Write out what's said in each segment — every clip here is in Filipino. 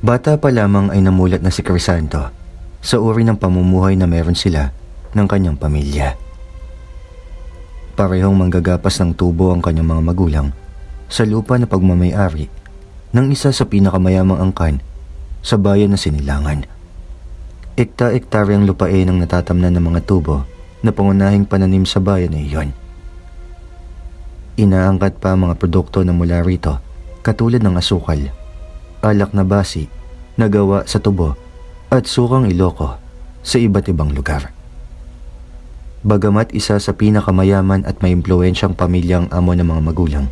Bata pa lamang ay namulat na si Crisanto sa uri ng pamumuhay na meron sila ng kanyang pamilya. Parehong manggagapas ng tubo ang kanyang mga magulang sa lupa na pagmamay-ari ng isa sa pinakamayamang angkan sa bayan na Sinilangan. Ekta-ektaryang lupain ang natatamnan ng mga tubo na pangunahing pananim sa bayan na iyon. Inaangkat pa ang mga produkto na mula rito katulad ng asukal, alak na basi na gawa sa tubo at sukang Iloko sa iba't ibang lugar. Bagamat isa sa pinakamayaman at may impluwensyang pamilyang amo ng mga magulang,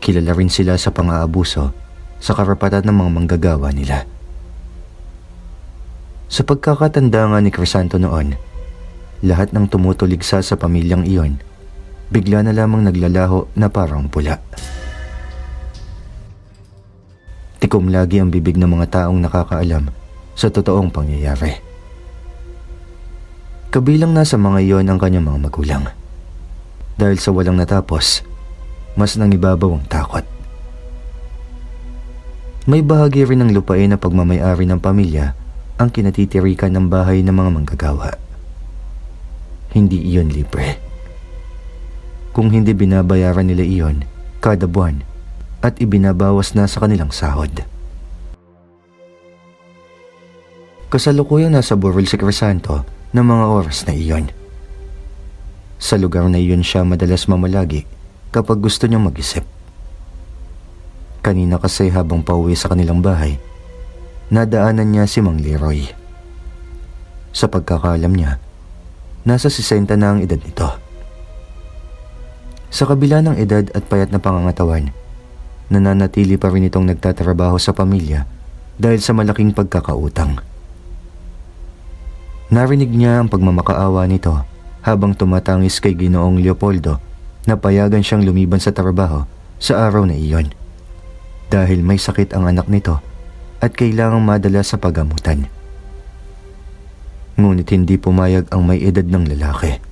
kilala rin sila sa pang-aabuso sa karapatan ng mga manggagawa nila. Sa pagkakatanda nga ni Crisanto noon, lahat ng tumutuligsa sa pamilyang iyon, bigla na lamang naglalaho na parang pula. Tikom lagi ang bibig ng mga taong nakakaalam sa totoong pangyayari. Kabilang na sa mga iyon ang kanyang mga magulang. Dahil sa walang natapos, mas nangibabaw ang takot. May bahagi rin ng lupain na pagmamay-ari ng pamilya ang kinatitirikan ng bahay ng mga manggagawa. Hindi iyon libre. Kung hindi binabayaran nila iyon kada buwan at ibinabawas na sa kanilang sahod. Kasalukuyang nasa burol si Crisanto ng mga oras na iyon. Sa lugar na iyon siya madalas mamalagi kapag gusto niyang mag-isip. Kanina kasi habang pauwi sa kanilang bahay, nadaanan niya si Mang Leroy. Sa pagkakaalam niya, nasa 60 na ang edad nito. Sa kabila ng edad at payat na pangangatawan, nananatili pa rin itong nagtatrabaho sa pamilya dahil sa malaking pagkakautang. Narinig niya ang pagmamakaawa nito habang tumatangis kay Ginoong Leopoldo na payagan siyang lumiban sa trabaho sa araw na iyon dahil may sakit ang anak nito at kailangang madala sa pagamutan. Ngunit hindi pumayag ang may edad ng lalaki.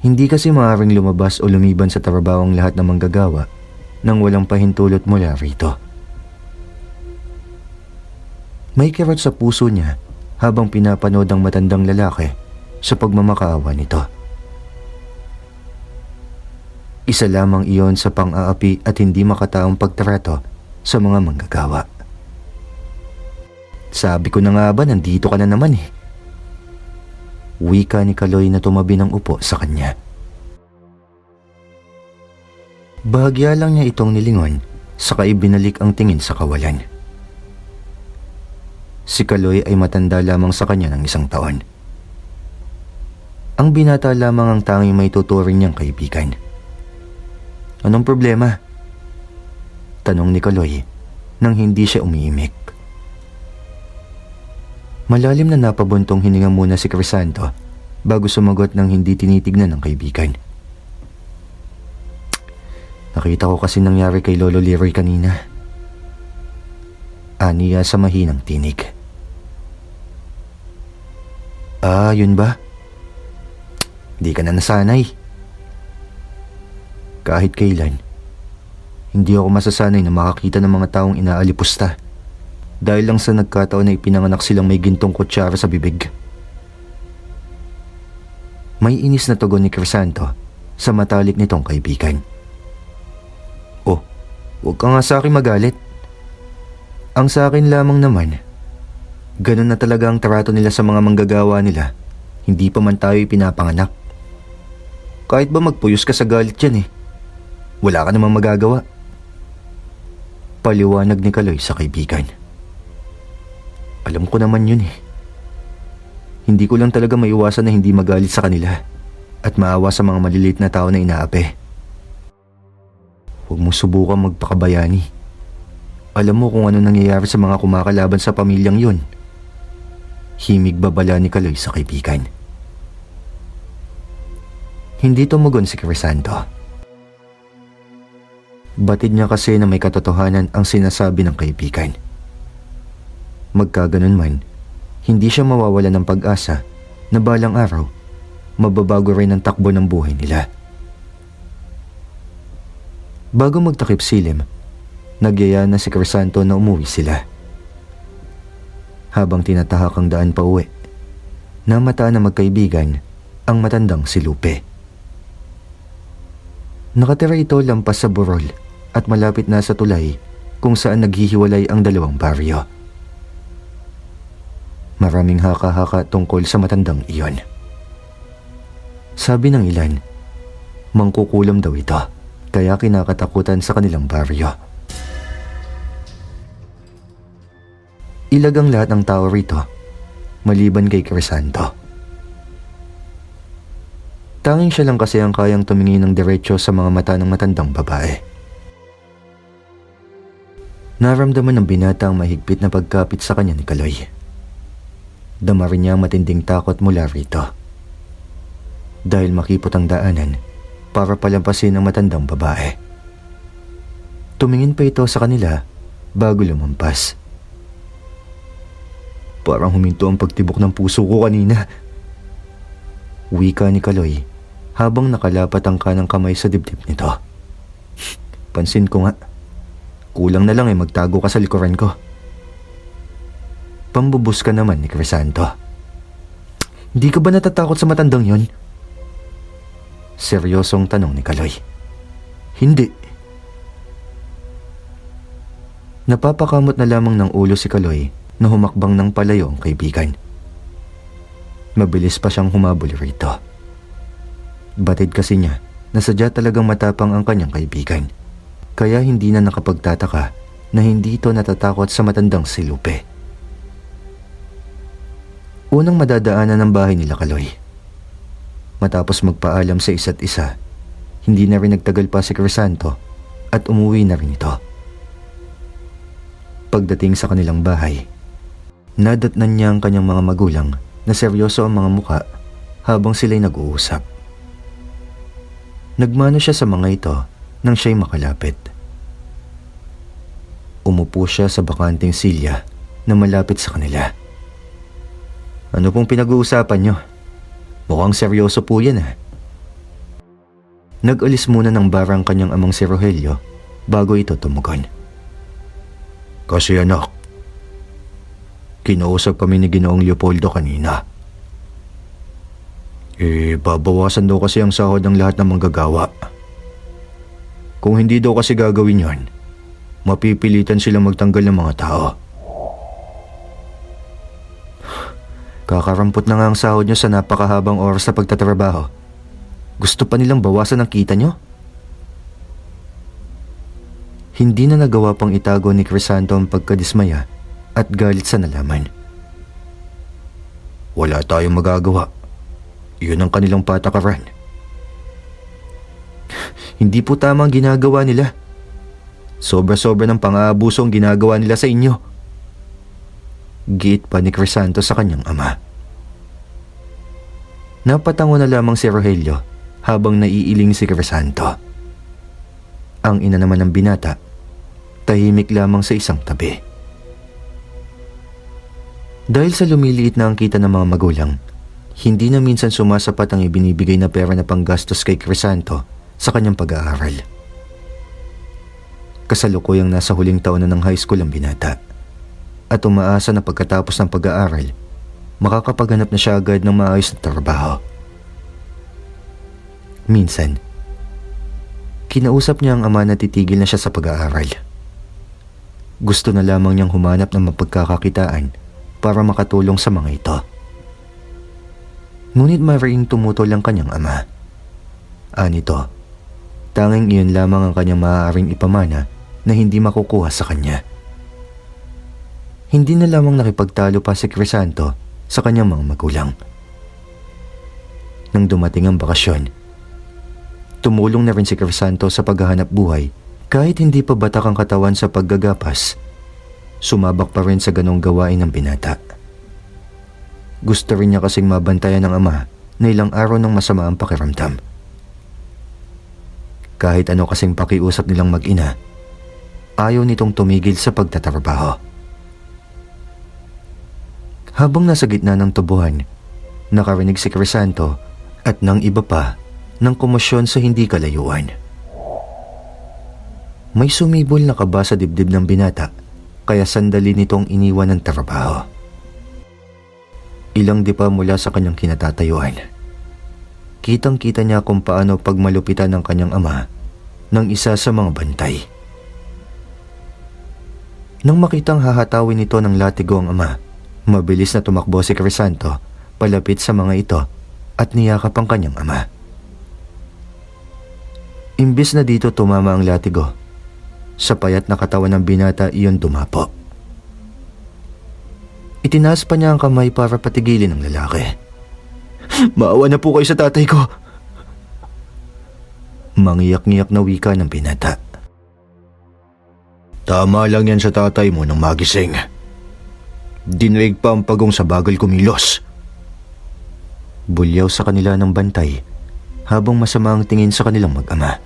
Hindi kasi maaaring lumabas o lumiban sa trabaho ang lahat ng manggagawa nang walang pahintulot mula rito. May kirot sa puso niya habang pinapanood ang matandang lalaki sa pagmamakaawa nito. Isa lamang iyon sa pang-aapi at hindi makataong pagtrato sa mga manggagawa. Sabi ko na nga ba, nandito ka na naman eh. Wika ni Kaloy na tumabi ng upo sa kanya. Bahagya lang niya itong nilingon, saka ibinalik ang tingin sa kawalan. Si Kaloy ay matanda lamang sa kanya ng 1 taon. Ang binata lamang ang tanging may tuturing niyang kaibigan. Anong problema? Tanong ni Kaloy nang hindi siya umiimik. Malalim na napabuntong hininga muna si Crisanto bago sumagot ng hindi tinitignan ng kaibigan. Nakita ko kasi nangyari kay Lolo Leroy kanina. Aniya sa mahinang tinig. Ah, yun ba? Di ka na nasanay. Kahit kailan, hindi ako masasanay na makakita ng mga taong inaalipusta dahil lang sa nagkataon na ipinanganak silang may gintong kutsara sa bibig. May inis na tugon ni Crisanto sa matalik nitong kaibigan. Oh, huwag ka nga sa akin magalit. Ang sa akin lamang naman, ganun na talaga ang trato nila sa mga manggagawa nila, hindi pa man tayo ipinapanganak. Kahit ba magpuyos ka sa galit yan eh, wala ka namang magagawa. Paliwanag ni Kaloy sa kaibigan. Alam ko naman yun eh. Hindi ko lang talaga maiwasan na hindi magalit sa kanila at maawa sa mga maliliit na tao na inaapi. Huwag mo subukan magpakabayani. Alam mo kung ano nangyayari sa mga kumakalaban sa pamilyang yun. Himig babala ni Kaloy sa kaibigan. Hindi tumugon si Crisanto. Batid niya kasi na may katotohanan ang sinasabi ng kaibigan. Magkaganon man, hindi siya mawawala ng pag-asa na balang araw, mababago rin ang takbo ng buhay nila. Bago magtakip silim, nagyaya na si Crisanto na umuwi sila. habang tinatahak ang daan pa uwi. Namataan na magkaibigan ang matandang si Lupe. Nakatira ito lampas sa burol at malapit na sa tulay kung saan naghihiwalay ang dalawang baryo. Maraming haka-haka tungkol sa matandang iyon. Sabi ng ilan, mangkukulam daw ito, kaya kinakatakutan sa kanilang baryo. Ilag ang lahat ng tao rito, maliban kay Crisanto. Tanging siya lang kasi ang kayang tumingin ng diretsyo sa mga mata ng matandang babae. Naramdaman ng binata ang mahigpit na pagkapit sa kanya ni Kaloy. Dama rin niya ang matinding takot mula rito. Dahil makipot ang daanan para palampasin ang matandang babae. Tumingin pa ito sa kanila bago lumampas. Parang huminto ang pagtibok ng puso ko kanina. Wika ni Kaloy habang nakalapat ang kanang kamay sa dibdib nito. Pansin ko nga, kulang na lang magtago ka sa likuran ko. Pambubus ka naman ni Crisanto. Di ka ba natatakot sa matandang yon? Seryosong tanong ni Kaloy. Hindi. Napapakamot na lamang ng ulo si Kaloy na humakbang ng palayo ang kaibigan. Mabilis pa siyang humabol rito. Batid kasi niya na sadya talagang matapang ang kanyang kaibigan. Kaya hindi na nakapagtataka na hindi ito natatakot sa matandang si Lupe. Unang madadaanan ng bahay nila Kaloy. Matapos magpaalam sa isa't isa, hindi na rin nagtagal pa si Crisanto at umuwi na rin ito. Pagdating sa kanilang bahay, nadatnan niya ang kanyang mga magulang na seryoso ang mga muka habang sila'y nag-uusap. Nagmano siya sa mga ito nang siya'y makalapit. Umupo siya sa bakanting silya na malapit sa kanila. Ano pong pinag-uusapan niyo? Mukhang seryoso po yan Nag-alis muna ng bara ang kanyang amang si Rogelio bago ito tumugon. Kasi anak, kinausap kami ni Ginoong Leopoldo kanina. Babawasan daw kasi ang sahod ng lahat ng manggagawa. Kung hindi daw kasi gagawin yon, mapipilitan silang magtanggal ng mga tao. Kakarampot na nga ang sahod nyo sa napakahabang oras na pagtatrabaho. Gusto pa nilang bawasan ang kita nyo? Hindi na nagawa pang itago ni Crisanto ang pagkadismaya at galit sa nalaman. Wala tayong magagawa. Yun ang kanilang patakaran. Hindi po tama ang ginagawa nila. Sobra-sobra ng pang-aabuso ang ginagawa nila sa inyo. Giit pa ni Crisanto sa kanyang ama. Napatango na lamang si Rogelio habang naiiling si Crisanto. Ang ina naman ng binata, tahimik lamang sa isang tabi. Dahil sa lumiliit na ang kita ng mga magulang, hindi na minsan sumasapat ang ibinibigay na pera na panggastos kay Crisanto sa kanyang pag-aaral. Kasalukuyang nasa huling taon na ng high school ang binata at umaasa na pagkatapos ng pag-aaral, makakapaghanap na siya agad ng maayos na trabaho. Minsan, kinausap niya ang ama na titigil na siya sa pag-aaral. Gusto na lamang niyang humanap ng mapagkakakitaan para makatulong sa mga ito. Ngunit maring tumutol ang kanyang ama. Anito, tanging iyon lamang ang kanyang maaaring ipamana na hindi makukuha sa kanya. Hindi na lamang nakipagtalo pa si Crisanto sa kanyang mga magulang. Nang dumating ang bakasyon, tumulong na rin si Crisanto sa paghahanap buhay kahit hindi pa batak ang katawan sa paggagapas. Sumabak pa rin sa ganong gawain ng binata. Gusto rin niya kasing mabantayan ng ama na ilang araw ng masama ang pakiramdam. Kahit ano kasing pakiusap nilang mag-ina, ayaw nitong tumigil sa pagtatrabaho. Habang nasa gitna ng tubuhan, nakarinig si Crisanto at ng iba pa ng komosyon sa hindi kalayuan. May sumibol na kaba sa dibdib ng binata kaya sandali nitong iniwan ng trabaho. Ilang dipa mula sa kanyang kinatatayuan. Kitang-kita niya kung paano pagmalupitan ng kanyang ama ng isa sa mga bantay. Nang makitang hahatawin nito ng latigo ang ama, mabilis na tumakbo si Crisanto palapit sa mga ito at niyakap ang kanyang ama. Imbis na dito tumama ang latigo, sa payat na katawan ng binata iyon dumapo. Itinaas pa niya ang kamay para patigilin ang lalaki. "Maawa na po kayo sa tatay ko." Mangiyak-ngiyak na wika ng binata. "Tama lang yan sa tatay mo nang magising. Dinrig pa ang pagong sa bagal kumilos." Bulyaw sa kanila ng bantay habang masama ang tingin sa kanilang mag-ama.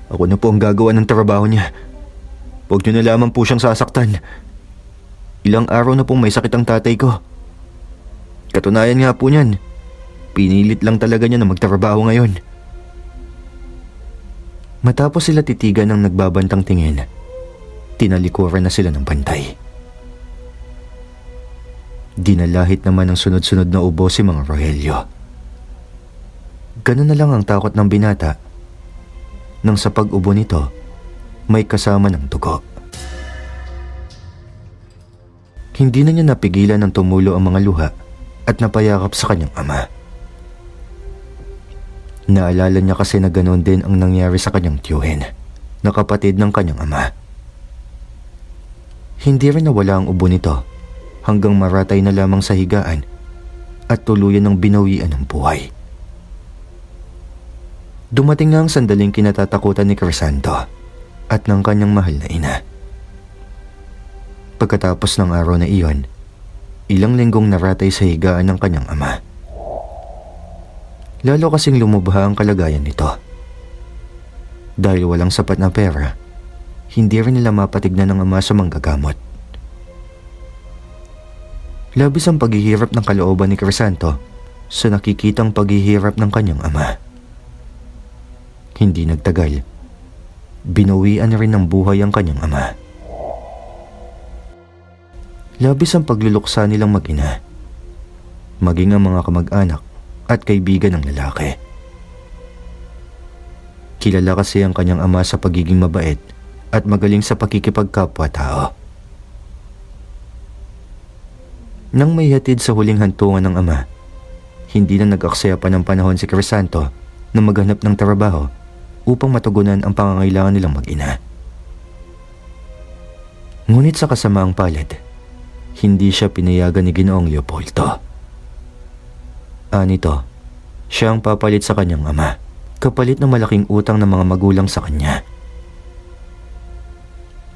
"Ako na po ang gagawa ng trabaho niya. Huwag niyo na lamang po siyang sasaktan. Ilang araw na pong may sakit ang tatay ko. Katunayan nga po niyan, pinilit lang talaga niya na magtrabaho ngayon." Matapos sila titigan ng nagbabantang tingin, tinalikuran na sila ng bantay. Dinalahit naman ng sunod-sunod na ubo si mga Rogelio. Ganun na lang ang takot ng binata nang sa pag-ubo nito may kasama ng dugo. Hindi na niya napigilan ng tumulo ang mga luha at napayakap sa kanyang ama. Naalala niya kasi na ganoon din ang nangyari sa kanyang tiyuhin, na kapatid ng kanyang ama. Hindi rin nawala ang ubo nito hanggang maratay na lamang sa higaan at tuluyan ng binawian ng buhay. Dumating na ang sandaling kinatatakutan ni Crisanto at ng kanyang mahal na ina. Pagkatapos ng araw na iyon, ilang linggong naratay sa higaan ng kanyang ama. Lalo kasing lumubha ang kalagayan nito. Dahil walang sapat na pera, hindi rin nila mapatignan ng ama sa manggagamot. Labis ang paghihirap ng kalooban ni Crisanto sa nakikitang paghihirap ng kanyang ama. Hindi nagtagal, binawian rin ng buhay ang kanyang ama. Labis ang pagluluksa nilang mag-ina, maging ang mga kamag-anak at kaibigan ng lalaki. Kilala kasi ang kanyang ama sa pagiging mabait at magaling sa pakikipagkapwa-tao. Nang may hatid sa huling hantungan ng ama, hindi na nag-aksaya pa ng panahon si Crisanto na maghanap ng trabaho upang matugunan ang pangangailangan nilang mag-ina. Ngunit sa kasamaang palad, hindi siya pinayagan ni Ginoong Leopoldo. Anito, siya ang papalit sa kanyang ama, kapalit ng malaking utang ng mga magulang sa kanya.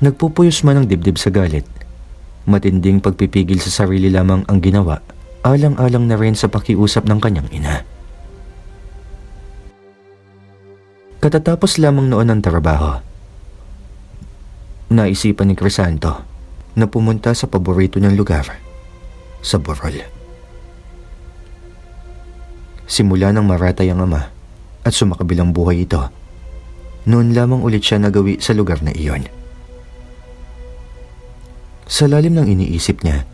Nagpupuyos man ang dibdib sa galit, matinding pagpipigil sa sarili lamang ang ginawa, alang-alang na rin sa pakiusap ng kanyang ina. Katatapos lamang noon ng trabaho, naisipan ni Crisanto na pumunta sa paborito niyang lugar, sa Borol. Simula nang maratay ang ama at sumakabilang buhay ito, noon lamang ulit siya nagawi sa lugar na iyon. Sa lalim ng iniisip niya,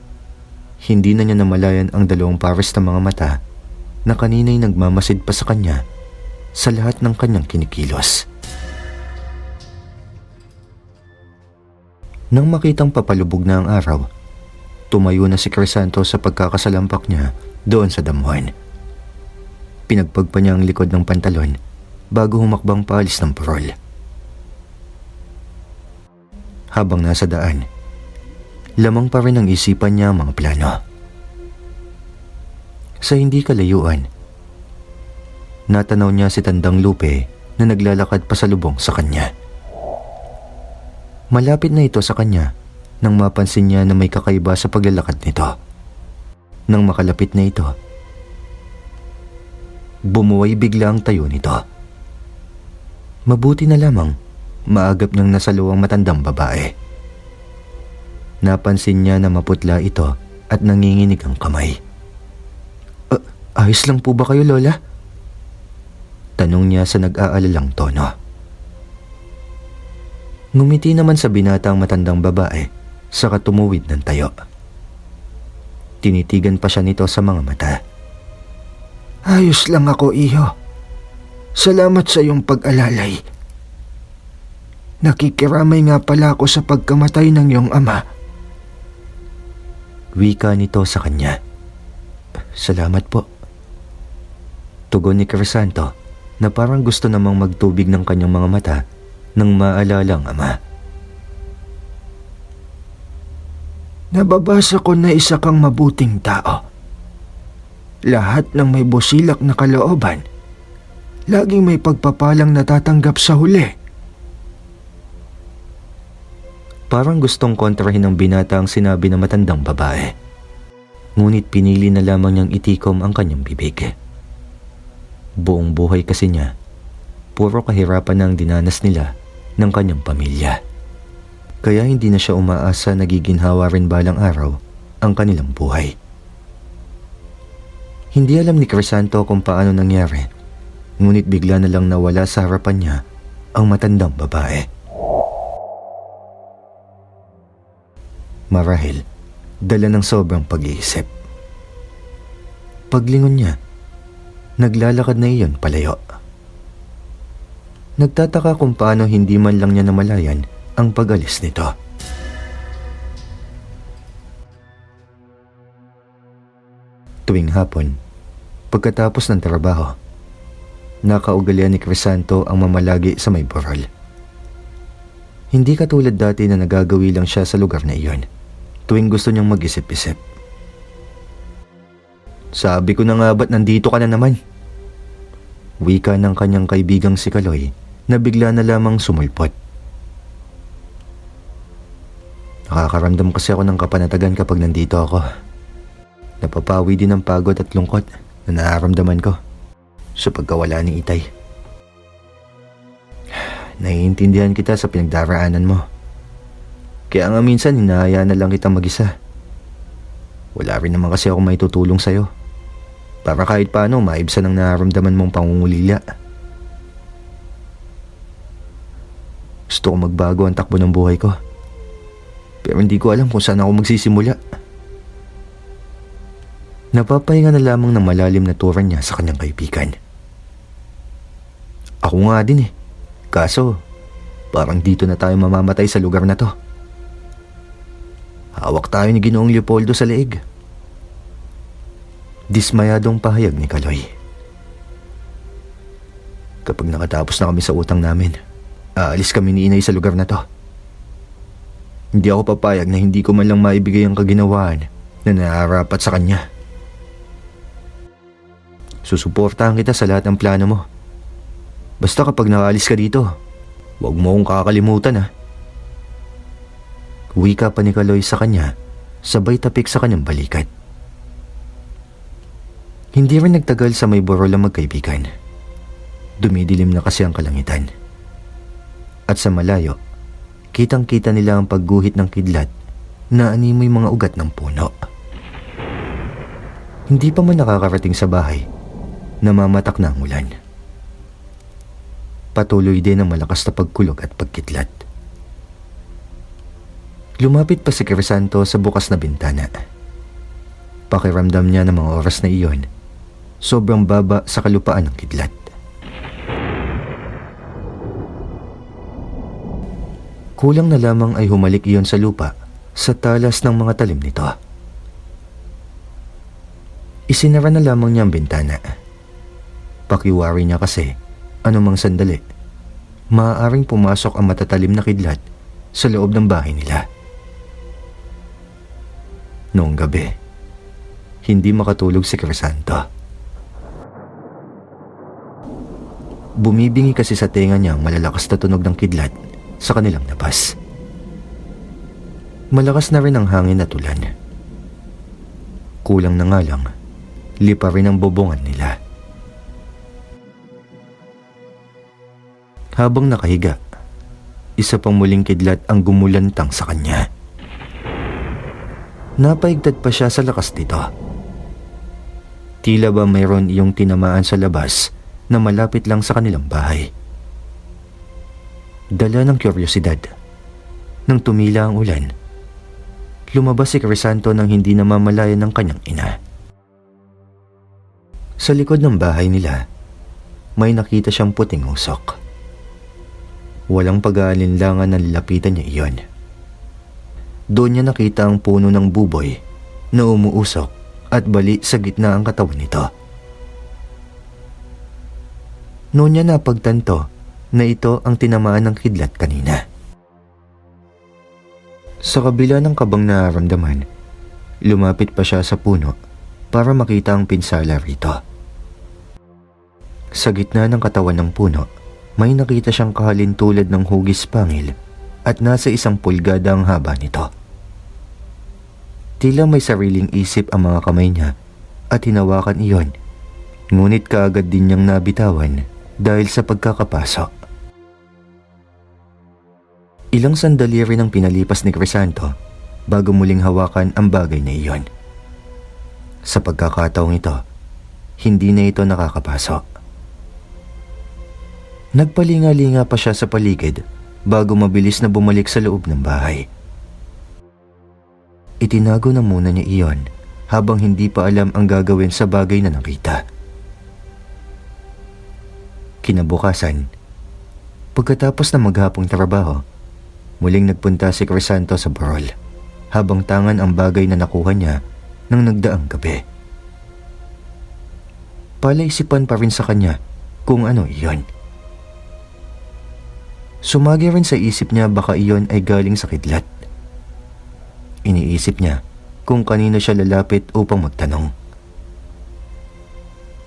hindi na niya namalayan ang dalawang pares na mga mata na kanina'y nagmamasid pa sa kanya sa lahat ng kanyang kinikilos. Nang makitang papalubog na ang araw, tumayo na si Crisanto sa pagkakasalampak niya doon sa damuhan. Pinagpagpa niya ang likod ng pantalon bago humakbang paalis ng Borol. Habang nasa daan, lamang pa rin ang isipan niya ang mga plano. Sa hindi kalayuan, natanaw niya si Tandang Lupe na naglalakad pa sa lubong sa kanya. Malapit na ito sa kanya nang mapansin niya na may kakaiba sa paglalakad nito. Nang makalapit na ito, bumuway bigla ang tayo nito. Mabuti na lamang maagap niyang nasaluwang matandang babae. Napansin niya na maputla ito at nanginginig ang kamay. Ayos lang po ba kayo, Lola?" Tanong niya sa nag-aalalang tono. Ngumiti naman sa binata ang matandang babae saka tumuwid ng tayo. Tinitigan pa siya nito sa mga mata. Ayos lang ako, iho. Salamat sa iyong pag-alalay. Nakikiramay nga pala ako sa pagkamatay ng iyong ama. Wika nito sa kanya. Salamat po. Tugon ni Crisanto na parang gusto namang magtubig ng kanyang mga mata nang maalala ang ama. Nababasa ko na isa kang mabuting tao. Lahat ng may busilak na kalooban, laging may pagpapalang natatanggap sa huli. Parang gustong kontrahin ng binata ang sinabi ng matandang babae. Ngunit pinili na lamang niyang itikom ang kanyang bibig. Buong buhay kasi niya, puro kahirapan na ang dinanas nila ng kanyang pamilya. Kaya hindi na siya umaasa na giginhawa rin balang araw ang kanilang buhay. Hindi alam ni Crisanto kung paano nangyari, ngunit bigla na lang nawala sa harapan niya ang matandang babae. Marahil, dala ng sobrang pag-iisip. Paglingon niya, naglalakad na iyon palayo. Nagtataka kung paano hindi man lang niya namalayan ang pag-alis nito. Tuwing hapon, pagkatapos ng trabaho, nakaugalian ni Crisanto ang mamalagi sa may burol. Hindi katulad dati na nagagawi lang siya sa lugar na iyon tuwing gusto niyang mag-isip-isip. Sabi ko na nga ba't nandito ka na naman? Wika ng kanyang kaibigang si Kaloy na bigla na lamang sumulpot. Nakakaramdam kasi ako ng kapanatagan kapag nandito ako. Napapawi din ang pagod at lungkot na nararamdaman ko sa pagkawala ni Itay. Naiintindihan kita sa pinagdaraanan mo. Kaya nga minsan hinahayaan na lang kita mag-isa. Wala rin naman kasi ako may tutulong sa'yo. Para kahit paano maibsan ang nararamdaman mong pangungulila. Gusto ko magbago ang takbo ng buhay ko. Pero hindi ko alam kung saan ako magsisimula. Napapahinga na lamang ng malalim na turan niya sa kanyang kaibigan. Ako nga din eh. Kaso, parang dito na tayo mamamatay sa lugar na to. Hawak tayo ni Ginoong Leopoldo sa leeg. Dismayadong pahayag ni Kaloy. Kapag nakatapos na kami sa utang namin, aalis kami ni Inay sa lugar na to. Hindi ako papayag na hindi ko man lang maibigay ang kaginawaan na nararapat sa kanya. Susuportahan kita sa lahat ng plano mo. Basta kapag nakaalis ka dito, huwag mo akong kakalimutan ha. Wika pa ni Kaloy sa kanya, sabay tapik sa kanyang balikat. Hindi rin nagtagal sa may burol ang magkaibigan. Dumidilim na kasi ang kalangitan. At sa malayo, kitang-kita nila ang pagguhit ng kidlat na animoy mga ugat ng puno. Hindi pa man nakakarating sa bahay, namamatak na ang ulan. Patuloy din ang malakas na pagkulog at pagkidlat. Lumapit pa si Crisanto sa bukas na bintana. Pakiramdam niya ng mga oras na iyon, sobrang baba sa kalupaan ng kidlat. Kulang na lamang ay humalik iyon sa lupa sa talas ng mga talim nito. Isinara na lamang niya ang bintana. Pakiwari niya kasi, anumang sandali, maaaring pumasok ang matatalim na kidlat sa loob ng bahay nila. Noong gabi, hindi makatulog si Crisanto. Bumibingi kasi sa tenga niya ang malalakas na tunog ng kidlat sa kanilang labas. Malakas na rin ang hangin at ulan. Kulang na nga lang, lipa rin ang bubungan nila. Habang nakahiga, isa pang muling kidlat ang gumulantang sa kanya. Napaigtad pa siya sa lakas nito. Tila ba mayroon iyong tinamaan sa labas na malapit lang sa kanilang bahay. Dala ng kuryosidad, nang tumila ang ulan, lumabas si Crisanto nang hindi namamalayan ng kanyang ina. Sa likod ng bahay nila, may nakita siyang puting usok. Walang pag-aalinlangan na lilapitan niya iyon. Doon niya nakita ang puno ng buboy na umuusok at bali sa gitna ang katawan nito. Noon niya napagtanto na ito ang tinamaan ng kidlat kanina. Sa kabila ng kabang nararamdaman, lumapit pa siya sa puno para makita ang pinsala rito. Sa gitna ng katawan ng puno, may nakita siyang kahalin tulad ng hugis pangil at nasa 1 pulgada ang haba nito. Tila may sariling isip ang mga kamay niya at hinawakan iyon, ngunit kaagad din niyang nabitawan dahil sa pagkakapasok. Ilang sandali rin ang pinalipas ni Crisanto bago muling hawakan ang bagay na iyon. Sa pagkakataong ito, hindi na ito nakakapasok. Nagpalinga-linga pa siya sa paligid bago mabilis na bumalik sa loob ng bahay. Itinago na muna niya iyon habang hindi pa alam ang gagawin sa bagay na nakita. Kinabukasan, pagkatapos na maghapong trabaho, muling nagpunta si Crisanto sa burol habang tangan ang bagay na nakuha niya nang nagdaang gabi. Palaisipan pa rin sa kanya kung ano iyon. Sumagi rin sa isip niya baka iyon ay galing sa kidlat. Iniisip niya kung kanino siya lalapit upang magtanong.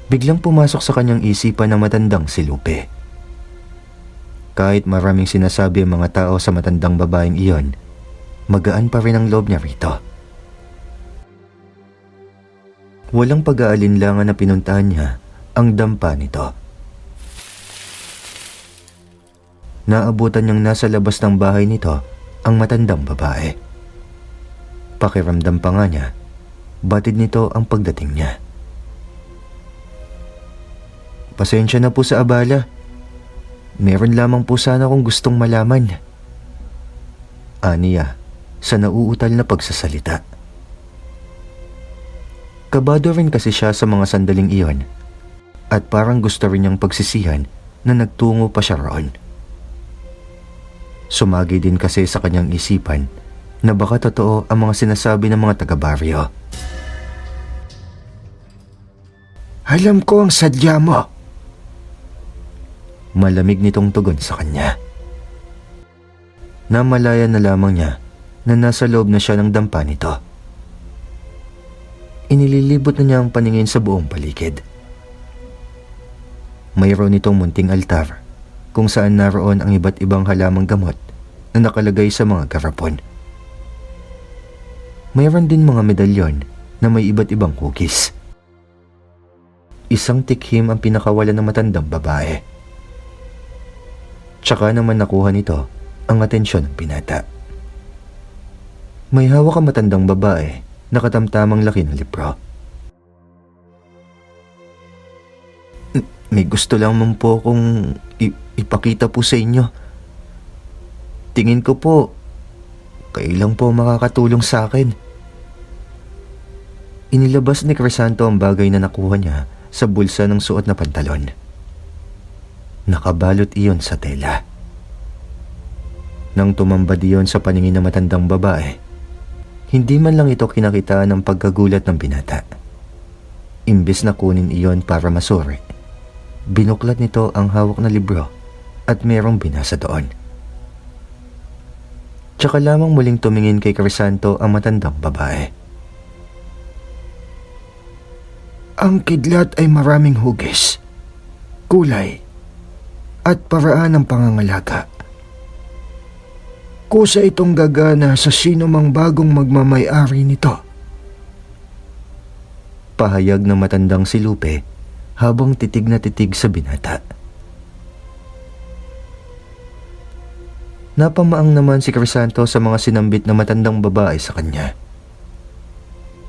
Biglang pumasok sa kanyang isipan ang matandang si Lupe. Kahit maraming sinasabi ang mga tao sa matandang babaeng iyon, magaan pa rin ang loob niya rito. Walang pag-aalinlangan na pinuntahan niya ang dampa nito. Naabutan niyang nasa labas ng bahay nito ang matandang babae. Pakiramdam pa nga niya, batid nito ang pagdating niya. Pasensya na po sa abala. Meron lamang po sana akong gustong malaman. Aniya, sa nauutal na pagsasalita. Kabado rin kasi siya sa mga sandaling iyon at parang gusto rin niyang pagsisihan na nagtungo pa siya roon. Sumagi din kasi sa kanyang isipan na baka totoo ang mga sinasabi ng mga taga-baryo. Alam ko ang sadya mo. Malamig nitong tugon sa kanya. Namalayan na lamang niya na nasa loob na siya ng dampa nito. Inililibot na niya ang paningin sa buong paligid. Mayroon itong munting altar kung saan naroon ang iba't ibang halamang gamot na nakalagay sa mga garapon. Mayroon din mga medalyon na may iba't ibang hugis. Isang tikhim ang pinakawalan ng matandang babae. Tsaka naman nakuha nito ang atensyon ng binata. May hawak ang matandang babae na katamtamang laki ng libro. May gusto lamang po akong ipakita po sa inyo. Tingin ko po, kayo lang po makakatulong sa akin. Inilabas ni Crisanto ang bagay na nakuha niya sa bulsa ng suot na pantalon. Nakabalot iyon sa tela. Nang tumambad iyon sa paningin ng matandang babae, hindi man lang ito kinakitaan ng pagkagulat ng binata. Imbes na kunin iyon para masuri, binuklat nito ang hawak na libro at merong binasa doon. Tsaka lamang muling tumingin kay Crisanto ang matandang babae. Ang kidlat ay maraming hugis, kulay, at paraan ng pangangalaga. Kusa itong gagana sa sino mang bagong magmamay-ari nito. Pahayag ng matandang si Lupe habang titig na titig sa binata. Napamaang naman si Crisanto sa mga sinambit na matandang babae sa kanya.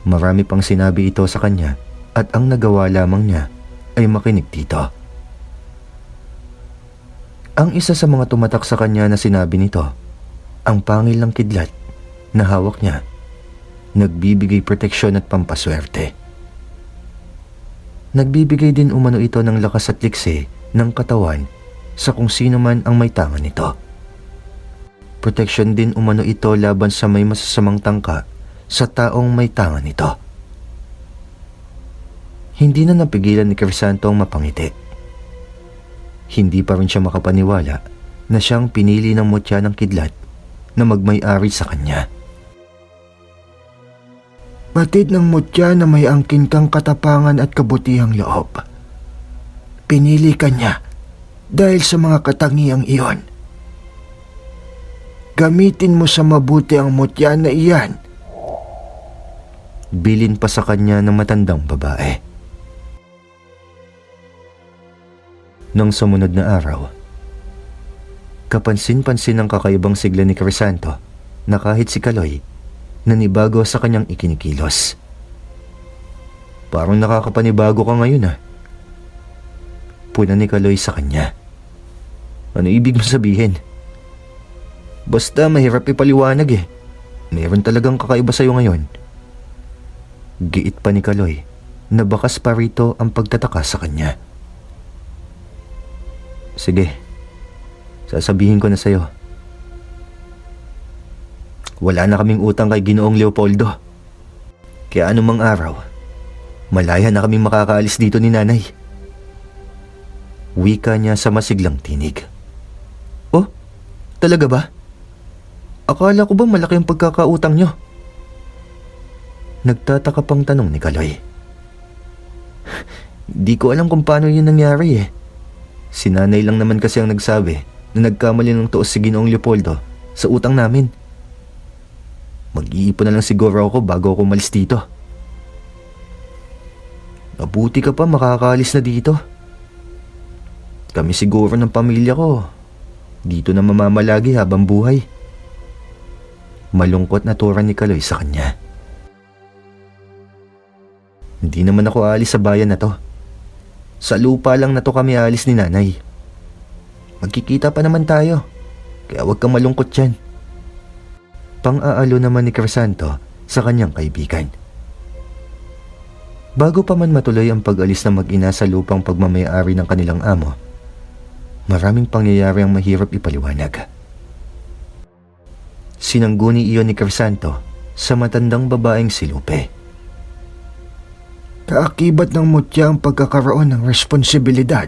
Marami pang sinabi ito sa kanya at ang nagawa lamang niya ay makinig dito. Ang isa sa mga tumatak sa kanya na sinabi nito, ang pangil ng kidlat na hawak niya nagbibigay proteksyon at pampaswerte. Nagbibigay din umano ito ng lakas at liksi ng katawan sa kung sino man ang may tangan nito. Proteksyon din umano ito laban sa may masasamang tangka sa taong may tangan nito. Hindi na napigilan ni Crisanto ang mapangiti. Hindi pa rin siya makapaniwala na siyang pinili ng mutya ng kidlat na magmay-ari sa kanya. Batid ng mutya na may angkin kang katapangan at kabutihang loob. Pinili ka niya dahil sa mga katangiang iyon. Gamitin mo sa mabuti ang mutya na iyan. Bilin pa sa kanya ng matandang babae. Nang sumunod na araw, kapansin-pansin ang kakaibang sigla ni Crisanto na kahit si Kaloy, nanibago sa kanyang ikinikilos. Parang nakakapanibago ka ngayon ah. Puna ni Kaloy sa kanya. Ano ibig mo sabihin? Basta mahirap ipaliwanag eh. Meron talagang kakaiba sa'yo ngayon. Giit pa ni Kaloy na bakas pa rito ang pagtataka sa kanya. Sige, sasabihin ko na sa'yo. Wala na kaming utang kay Ginoong Leopoldo. Kaya anumang araw, malaya na kaming makakaalis dito ni nanay. Wika niya sa masiglang tinig. Oh, talaga ba? Akala ko ba malaki ang pagkakautang nyo? Nagtataka pang tanong ni Kaloy. Di ko alam kung paano yun nangyari eh. Si nanay lang naman kasi ang nagsabi na nagkamali ng tuos si Ginoong Leopoldo sa utang namin. Mag-iipon na lang siguro ako bago ako umalis dito. Mabuti ka pa makakaalis na dito. Kami siguro ng pamilya ko dito na mamamalagi habang buhay. Malungkot na tura ni Kaloy sa kanya. Hindi naman ako aalis sa bayan na to. Sa lupa lang na to kami aalis ni nanay. Magkikita pa naman tayo, kaya huwag kang malungkot dyan. Pang-aalo naman ni Crisanto sa kanyang kaibigan. Bago pa man matuloy ang pag-alis ng mag-ina sa lupang pagmamayari ng kanilang amo, maraming pangyayari ang mahirap ipaliwanag. Sinangguni iyon ni Crisanto sa matandang babaeng si Lupe. Kaakibat ng mutya ang pagkakaroon ng responsibilidad.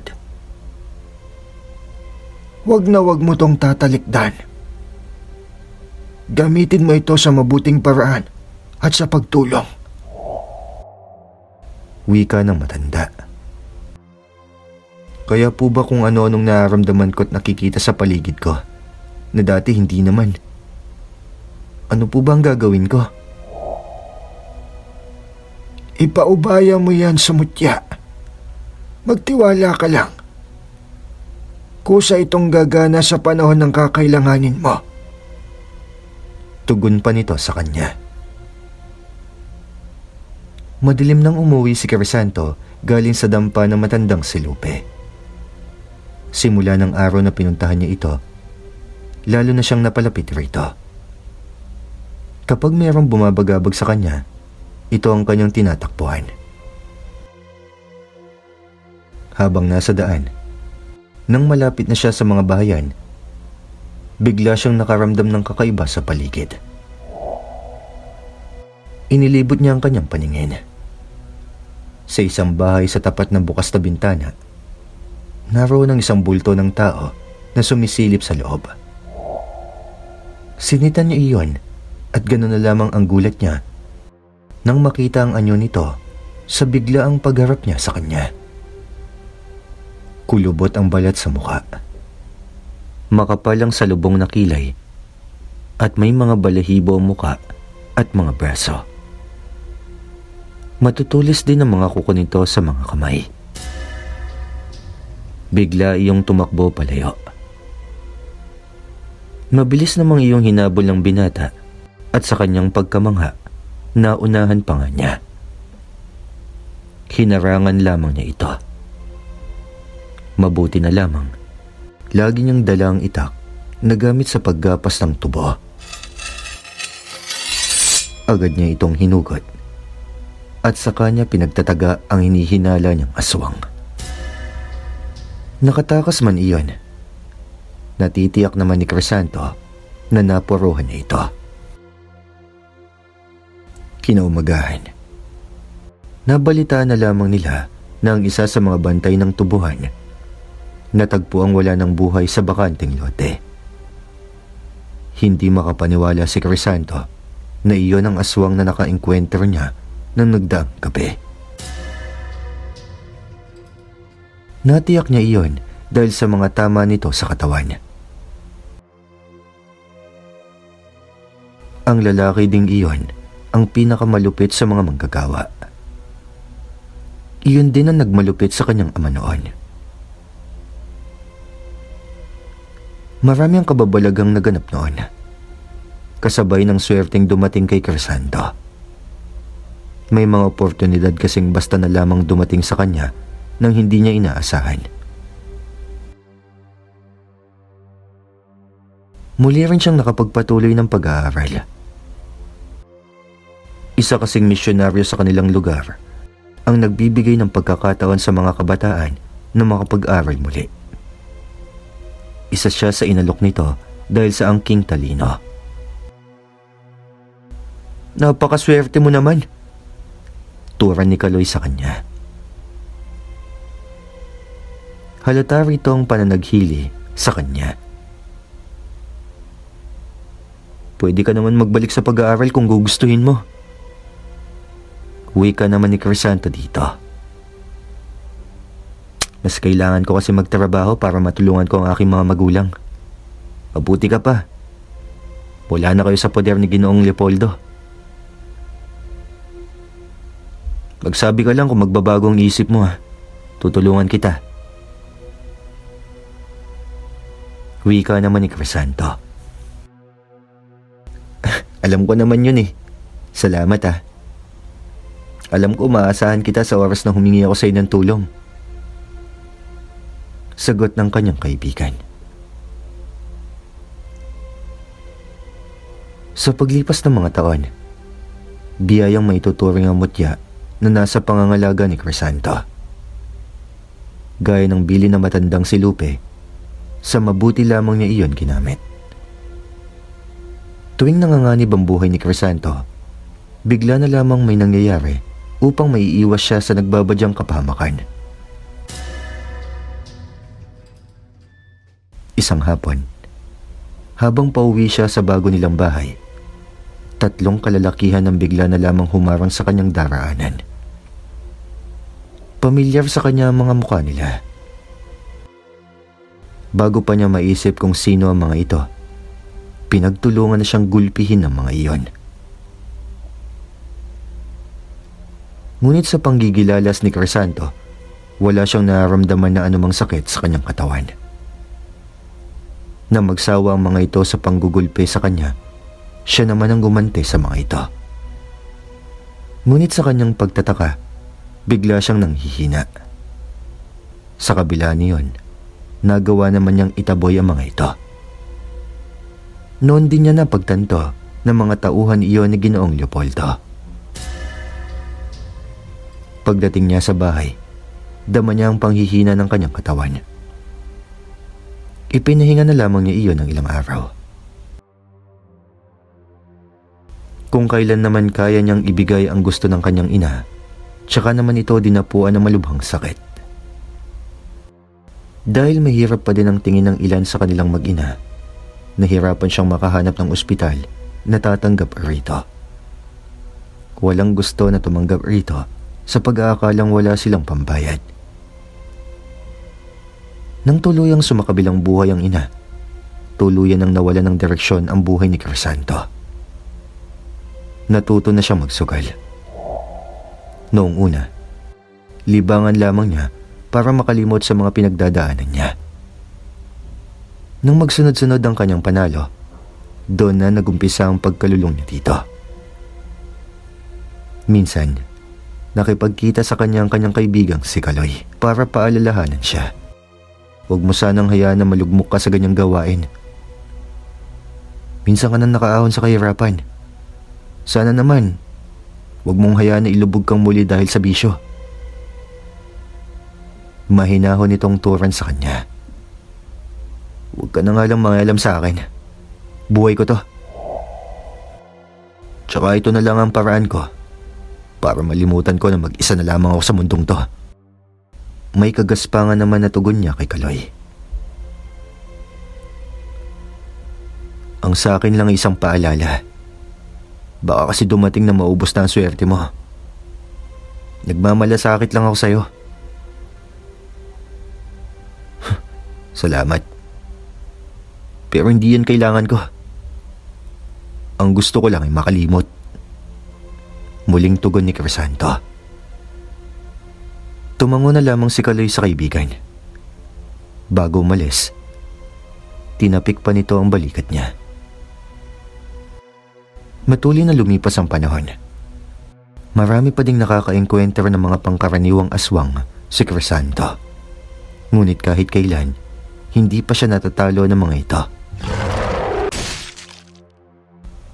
Huwag na huwag mo tong tatalikdan. Gamitin mo ito sa mabuting paraan at sa pagtulong. Wika ng matanda. Kaya po ba kung ano-anong nararamdaman ko at nakikita sa paligid ko na dati hindi naman? Ano po ba ang gagawin ko? Ipaubaya mo yan sa mutya. Magtiwala ka lang. Kusa itong gagana sa panahon ng kakailanganin mo. Tugon pa nito sa kanya. Madilim nang umuwi si Crisanto galing sa dampa ng matandang si Lupe. Simula ng araw na pinuntahan niya ito, lalo na siyang napalapit rito. Kapag mayroong bumabagabag sa kanya, ito ang kanyang tinatakbuhan. Habang nasa daan, nang malapit na siya sa mga bahayan, bigla siyang nakaramdam ng kakaiba sa paligid. Inilibot niya ang kanyang paningin. Sa isang bahay sa tapat ng bukas na bintana, naroon ang isang bulto ng tao na sumisilip sa loob. Sinitan niya iyon at gano'n na lamang ang gulat niya nang makita ang anyo nito sa biglaang pagharap niya sa kanya. Kulubot ang balat sa mukha. Makapal ang salubong na kilay at may mga balahibo ang mukha at mga braso. Matutulis din ang mga kuko nito sa mga kamay. Bigla iyong tumakbo palayo. Mabilis namang iyong hinabol ng binata at sa kanyang pagkamangha, naunahan pa nga niya. Hinarangan lamang niya ito. Mabuti na lamang, lagi niyang dala ang itak na gamit sa paggapas ng tubo. Agad niya itong hinugot at sa kanya pinagtataga ang hinihinala niyang aswang. Nakatakas man iyon, natitiyak naman ni Crisanto na napuruhan niya ito. Kinaumagahan, nabalitaan na lamang nila na ang isa sa mga bantay ng tubuhan natagpo ang wala ng buhay sa bakanting lote. Hindi makapaniwala si Crisanto na iyon ang aswang na naka-enkwentro niya ng nagdaang gabi. Natiyak niya iyon dahil sa mga tama nito sa katawan. Ang lalaki ding iyon ang pinakamalupit sa mga manggagawa. Iyon din ang nagmalupit sa kanyang ama noon. Marami ang kababalagang naganap noon, kasabay ng swerteng dumating kay Crisanto. May mga oportunidad kasing basta na lamang dumating sa kanya nang hindi niya inaasahan. Muli rin siyang nakapagpatuloy ng pag-aaral. Isa kasing misyonaryo sa kanilang lugar ang nagbibigay ng pagkakataon sa mga kabataan na makapag-aral muli. Isa siya sa inalok nito dahil sa angking talino. "Napakaswerte mo naman," turan ni Kaloy sa kanya. Halata rito ang pananaghili sa kanya. "Pwede ka naman magbalik sa pag-aaral kung gugustuhin mo." Wika naman ni Crisanto dito. "Mas kailangan ko kasi magtrabaho para matulungan ko ang aking mga magulang. Mabuti ka pa. Wala na kayo sa poder ni Ginoong Leopoldo. Magsabi ka lang kung magbabago ang isip mo ha. Tutulungan kita." Wika naman ni Crisanto. "Alam ko naman yun eh. Salamat ha. Alam ko maasahan kita sa oras na humingi ako sa iyo ng tulong." Sagot ng kanyang kaibigan. Sa paglipas ng mga taon, biyayang maituturing ang mutya na nasa pangangalaga ni Crisanto. Gaya ng bili na matandang si Lupe, sa mabuti lamang niya iyon ginamit. Tuwing nanganganib ang buhay ni Crisanto, bigla na lamang may nangyayari upang maiiwas siya sa nagbabadyang kapahamakan. Isang hapon, habang pauwi siya sa bago nilang bahay, 3 kalalakihan ang bigla na lamang humarang sa kanyang daraanan. Pamilyar sa kanya ang mga mukha nila. Bago pa niya maisip kung sino ang mga ito, pinagtulungan na siyang gulpihin ng mga iyon. Ngunit sa panggigilalas ni Crisanto, wala siyang nararamdaman na anumang sakit sa kanyang katawan. Na magsawa ang mga ito sa panggugulpe sa kanya, siya naman ang gumante sa mga ito. Ngunit sa kanyang pagtataka, bigla siyang nanghihina. Sa kabila niyon, nagawa naman niyang itaboy ang mga ito. Noon din niya napagtanto na mga tauhan iyon ni Ginoong Leopoldo. Pagdating niya sa bahay, dama niya ang panghihina ng kanyang katawan. Ipinahinga na lamang niya iyon ng ilang araw. Kung kailan naman kaya niyang ibigay ang gusto ng kanyang ina, tsaka naman ito dinapuan ng malubhang sakit. Dahil mahirap pa din ang tingin ng ilan sa kanilang mag-ina, nahirapan siyang makahanap ng ospital na tatanggap rito. Walang gusto na tumanggap rito sa pag-aakalang wala silang pambayad. Nang tuluyang sumakabilang buhay ang ina, tuluyan nang nawala ng direksyon ang buhay ni Crisanto. Natuto na siyang magsugal. Noong una, libangan lamang niya para makalimot sa mga pinagdadaanan niya. Nang magsunod-sunod ang kanyang panalo, doon na nagumpisa ang pagkalulong niya dito. Minsan, nakipagkita sa kanyang kaibigang si Kaloy para paalalahanan siya. Huwag mo sanang hayaan na malugmok ka sa ganyang gawain. Minsan ka nang nakaahon sa kahirapan. Sana naman, huwag mong hayaan na ilubog kang muli dahil sa bisyo. Mahinahon itong turan sa kanya. Huwag ka na nga lang mangialam sa akin. Buhay ko to. Tsaka ito na lang ang paraan ko para malimutan ko na mag-isa na lamang ako sa mundong to. May kagaspangan naman na tugon niya kay Kaloy. Ang sa akin lang isang paalala. Baka kasi dumating na maubos na ang swerte mo. Nagmamalasakit lang ako sa'yo. Salamat. Pero hindi yan kailangan ko. Ang gusto ko lang ay makalimot. Muling tugon ni Crisanto. Tumango na lamang si Kaloy sa kaibigan. Bago umalis, tinapik pa nito ang balikat niya. Matuloy na lumipas ang panahon. Marami pa ding nakaka-enkwentro ng mga pangkaraniwang aswang si Crisanto. Ngunit kahit kailan, hindi pa siya natatalo ng mga ito.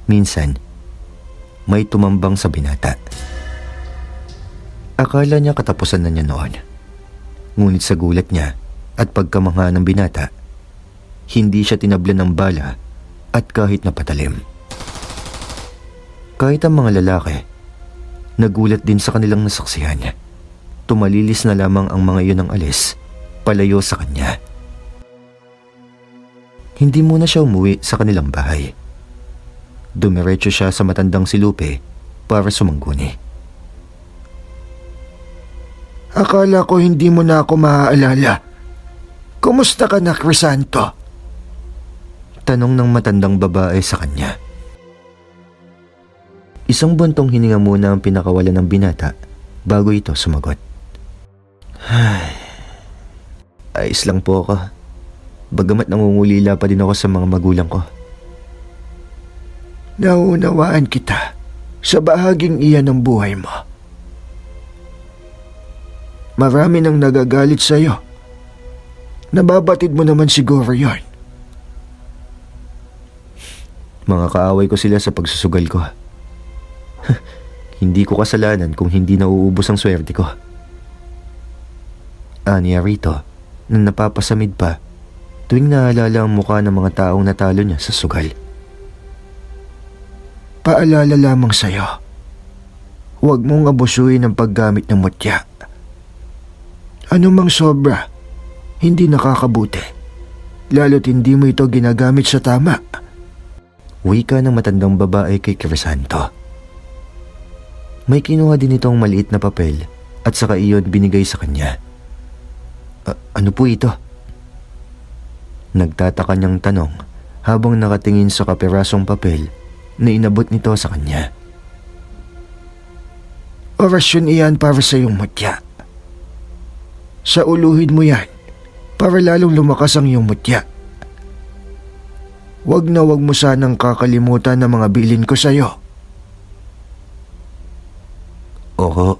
Minsan, may tumambang sa binata. Akala niya katapusan na niya noon. Ngunit sa gulat niya at pagkamangha ng binata, hindi siya tinablan ng bala at kahit napatalim. Kahit ang mga lalaki, nagulat din sa kanilang nasaksihan. Tumalilis na lamang ang mga iyon ng alis, palayo sa kanya. Hindi muna siya umuwi sa kanilang bahay. Dumiretso siya sa matandang si Lupe para sumangguni. Akala ko hindi mo na ako maaalala. Kumusta ka na, Crisanto? Tanong ng matandang babae sa kanya. Isang buntong hininga muna ang pinakawalan ng binata bago ito sumagot. Ayos lang po ako. Bagamat nangungulila pa din ako sa mga magulang ko. Naunawaan kita sa bahaging iyan ng buhay mo. Marami nang nagagalit sa'yo. Nababatid mo naman siguro yon. Mga kaaway ko sila sa pagsusugal ko. Hindi ko kasalanan kung hindi nauubos ang swerte ko. Aniya rito nang napapasamid pa tuwing naalala ang mukha ng mga taong natalo niya sa sugal. Paalala lamang sa'yo. Huwag mong abusuin ang paggamit ng mutya. Anumang sobra, hindi nakakabuti. Lalo't hindi mo ito ginagamit sa tama. Wika ng matandang babae kay Crisanto. May kinuha din itong maliit na papel at saka iyon binigay sa kanya. Ano po ito? Nagtataka niyang tanong habang nakatingin sa kapirasong papel na inabot nito sa kanya. Orasyon iyan para sa iyong mutya. Sa uluhin mo yan para lalong lumakas ang iyong mutya. Huwag na huwag mo sanang kakalimutan ng mga bilin ko sa iyo. Oo.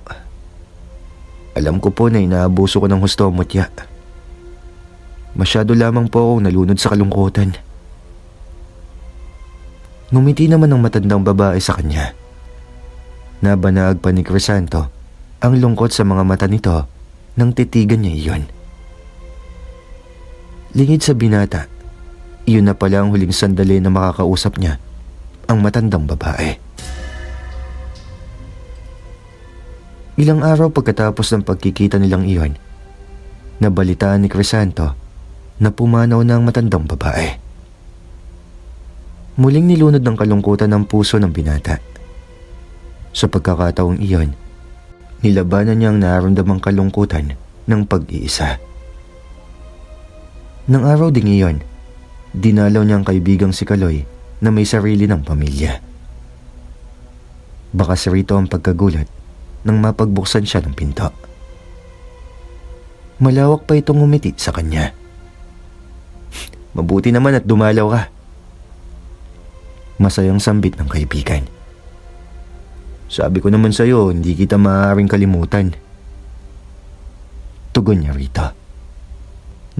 Alam ko po na inaabuso ko ng husto ang mutya. Masyado lamang po akong nalunod sa kalungkutan. Ngumiti naman ang matandang babae sa kanya. Nabanaag pa ni Crisanto ang lungkot sa mga mata nito nang titigan niya iyon. Lingid sa binata, iyon na pala ang huling sandali na makakausap niya, ang matandang babae. Ilang araw pagkatapos ng pagkikita nilang iyon, nabalitaan ni Crisanto na pumanaw na ang matandang babae. Muling nilunod ng kalungkutan ng puso ng binata. Sa pagkakataong iyon, nilabanan niya ang nararamdamang kalungkutan ng pag-iisa. Nang araw ding iyon, dinalaw niya ang kaibigang si Kaloy na may sarili ng pamilya. Bakas rito ang pagkagulat nang mapagbuksan siya ng pinto. Malawak pa itong ngumiti sa kanya. Mabuti naman at dumalaw ka. Masayang sambit ng kaibigan. Sabi ko naman sa'yo, hindi kita maaaring kalimutan. Tugon niya rito,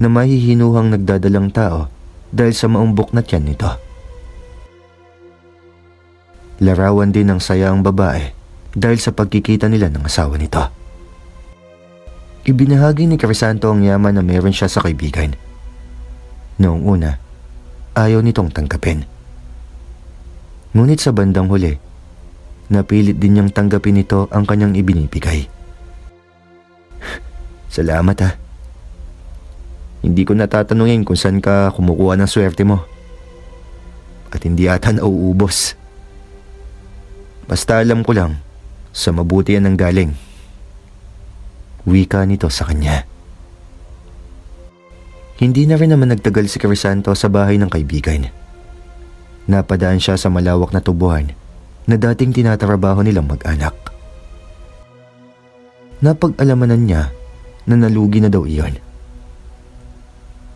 na mahihinuhang nagdadalang tao dahil sa maumbok na tiyan nito. Larawan din ng saya ang babae dahil sa pagkikita nila ng asawa nito. Ibinahagi ni Crisanto ang yaman na meron siya sa kaibigan. Noong una, ayaw nitong tanggapin. Ngunit sa bandang huli, napilit din niyang tanggapin nito ang kanyang ibinibigay. Salamat ha. Hindi ko natatanungin kung saan ka kumukuha ng swerte mo. At hindi ata nauubos. Basta alam ko lang, sa mabuti yan ang galing. Wika nito sa kanya. Hindi na rin naman nagtagal si Crisanto sa bahay ng kaibigan. Napadaan siya sa malawak na tubuhan na dating tinatrabaho nilang mag-anak. Napag-alamanan niya na nalugi na daw iyon.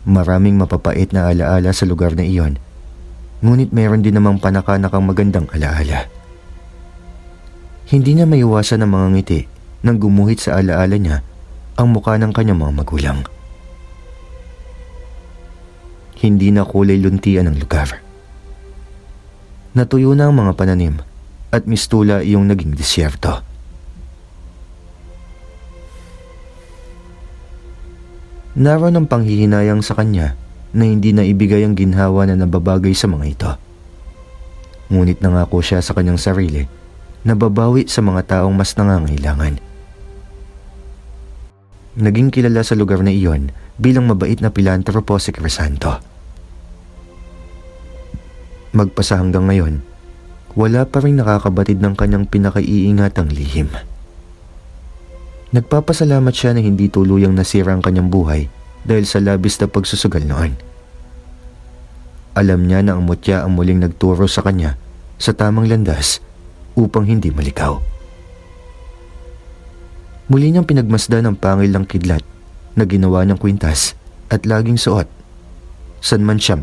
Maraming mapapait na alaala sa lugar na iyon, ngunit meron din namang panakanakang magandang alaala. Hindi niya maiwasan ang mga ngiti nang gumuhit sa alaala niya ang mukha ng kanyang mga magulang. Hindi na kulay luntian ang lugar. Natuyo na ang mga pananim at mistula iyong naging disyerto. Naroon ang panghihinayang sa kanya na hindi na ibigay ang ginhawa na nababagay sa mga ito. Ngunit nangako siya sa kanyang sarili na babawi sa mga taong mas nangangailangan. Naging kilala sa lugar na iyon bilang mabait na pilantropo si Crisanto. Magpasa hanggang ngayon, wala pa rin nakakabatid ng kanyang pinakaiingatang lihim. Nagpapasalamat siya na hindi tuluyang nasira ang kanyang buhay dahil sa labis na pagsusugal noon. Alam niya na ang mutya ang muling nagturo sa kanya sa tamang landas upang hindi malikaw. Muli niyang pinagmasdan ang pangil ng kidlat na ginawa ng kwintas at laging suot saan man siya